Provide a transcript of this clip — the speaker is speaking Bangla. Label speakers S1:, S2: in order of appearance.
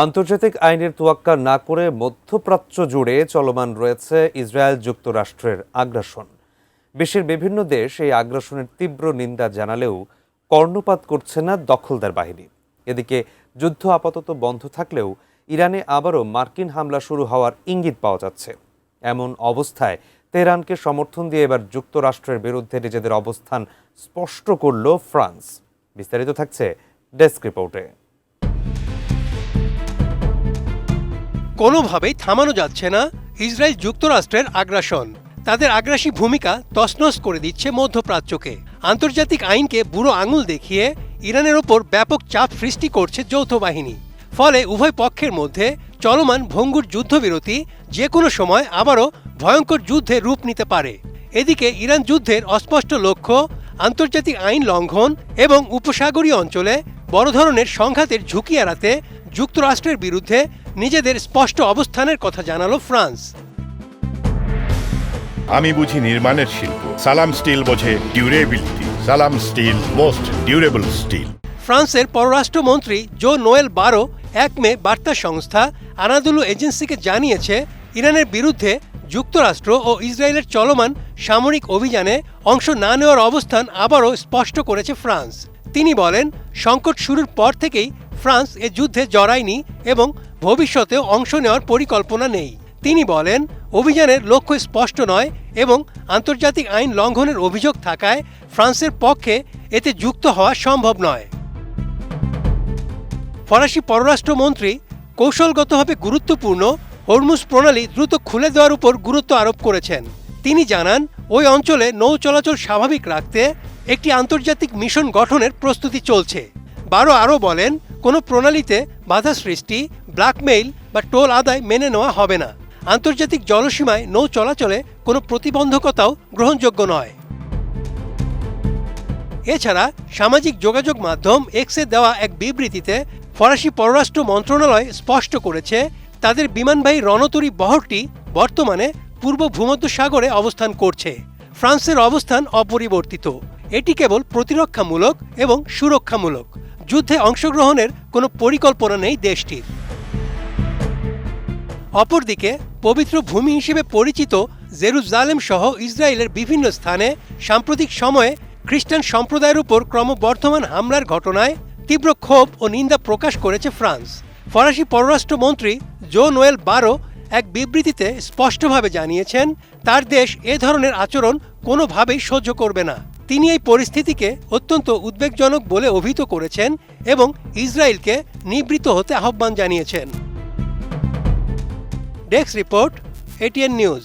S1: আন্তর্জাতিক আইনের তোয়াক্কা না করে মধ্যপ্রাচ্য জুড়ে চলমান রয়েছে ইসরায়েল যুক্তরাষ্ট্রের আগ্রাসন। বিশ্বের বিভিন্ন দেশ এই আগ্রাসনের তীব্র নিন্দা জানালেও কর্ণপাত করছে না দখলদার বাহিনী। এদিকে যুদ্ধ আপাতত বন্ধ থাকলেও ইরানে আবারও মার্কিন হামলা শুরু হওয়ার ইঙ্গিত পাওয়া যাচ্ছে। এমন অবস্থায় তেহরানকে সমর্থন দিয়ে এবার যুক্তরাষ্ট্রের বিরুদ্ধে নিজেদের অবস্থান স্পষ্ট করল ফ্রান্স। বিস্তারিত থাকছে ডেস্ক রিপোর্টে।
S2: কোনোভাবেই থামানো যাচ্ছে না ইসরায়েল যুক্তরাষ্ট্রের আগ্রাসন। তাদের আগ্রাসী ভূমিকা তছনছ করে দিচ্ছে মধ্যপ্রাচ্যকে। আন্তর্জাতিক আইনকে বুড়ো আঙুল দেখিয়ে ইরানের ওপর ব্যাপক চাপ সৃষ্টি করছে যৌথ বাহিনী। ফলে উভয় পক্ষের মধ্যে চলমান ভঙ্গুর যুদ্ধবিরতি যে কোনো সময় আবারও ভয়ঙ্কর যুদ্ধে রূপ নিতে পারে। এদিকে ইরান যুদ্ধের অস্পষ্ট লক্ষ্য আন্তর্জাতিক আইন লঙ্ঘন এবং উপসাগরীয় অঞ্চলে বড় ধরনের সংঘাতের ঝুঁকি এড়াতে যুক্তরাষ্ট্রের বিরুদ্ধে নিজেদের স্পষ্ট অবস্থানের কথা জানালো ফ্রান্স।
S3: আমি বুঝি নির্মাণের শিল্প, সালাম স্টিল বোঝে ডিউরেবিলিটি। সালাম স্টিল, মোস্ট ডিউরেবল স্টিল।
S2: ফ্রান্সের পররাষ্ট্রমন্ত্রী জো নোয়েল বারো 1 মে বার্তা সংস্থা আনাদুলু এজেন্সিকে জানিয়েছে, ইরানের বিরুদ্ধে যুক্তরাষ্ট্র ও ইসরায়েলের চলমান সামরিক অভিযানে অংশ না নেওয়ার অবস্থান আবারও স্পষ্ট করেছে ফ্রান্স। তিনি বলেন, সংকট শুরুর পর থেকেই ফ্রান্স এ যুদ্ধে জড়ায়নি এবং ভবিষ্যতেও অংশ নেওয়ার পরিকল্পনা নেই। তিনি বলেন, অভিযানের লক্ষ্য স্পষ্ট নয় এবং আন্তর্জাতিক আইন লঙ্ঘনের অভিযোগ থাকায় ফ্রান্সের পক্ষে এতে যুক্ত হওয়া সম্ভব নয়। ফরাসি পররাষ্ট্রমন্ত্রী কৌশলগতভাবে গুরুত্বপূর্ণ হরমুজ প্রণালী দ্রুত খুলে দেওয়ার উপর গুরুত্ব আরোপ করেছেন। তিনি জানান, ওই অঞ্চলে নৌ চলাচল স্বাভাবিক রাখতে একটি আন্তর্জাতিক মিশন গঠনের প্রস্তুতি চলছে। বারো আরও বলেন, কোনো প্রণালীতে বাধা সৃষ্টি, ব্ল্যাকমেইল বা টোল আদায় মেনে নেওয়া হবে না। আন্তর্জাতিক জলসীমায় নৌ চলাচলে কোনো প্রতিবন্ধকতাও গ্রহণযোগ্য নয়। এছাড়া সামাজিক যোগাযোগ মাধ্যম এক্সে দেওয়া এক বিবৃতিতে ফরাসি পররাষ্ট্র মন্ত্রণালয় স্পষ্ট করেছে, তাদের বিমানবাহী রণতরী বহরটি বর্তমানে পূর্ব ভূমধ্যসাগরে অবস্থান করছে। ফ্রান্সের অবস্থান অপরিবর্তিত। এটি কেবল প্রতিরক্ষামূলক এবং সুরক্ষামূলক। যুদ্ধে অংশগ্রহণের কোনো পরিকল্পনা নেই দেশটির। অপরদিকে পবিত্র ভূমি হিসেবে পরিচিত জেরুজালেম সহ ইসরায়েলের বিভিন্ন স্থানে সাম্প্রতিক সময়ে খ্রিস্টান সম্প্রদায়ের উপর ক্রমবর্ধমান হামলার ঘটনায় তীব্র ক্ষোভ ও নিন্দা প্রকাশ করেছে ফ্রান্স। ফরাসি পররাষ্ট্রমন্ত্রী জো নোয়েল বারো এক বিবৃতিতে স্পষ্টভাবে জানিয়েছেন, তার দেশ এ ধরনের আচরণ কোনোভাবেই সহ্য করবে না। তিনি এই পরিস্থিতিকে অত্যন্ত উদ্বেগজনক বলে অভিহিত করেছেন এবং ইসরায়েলকে নিবৃত্ত হতে আহ্বান জানিয়েছেন। Desk report, ATN news.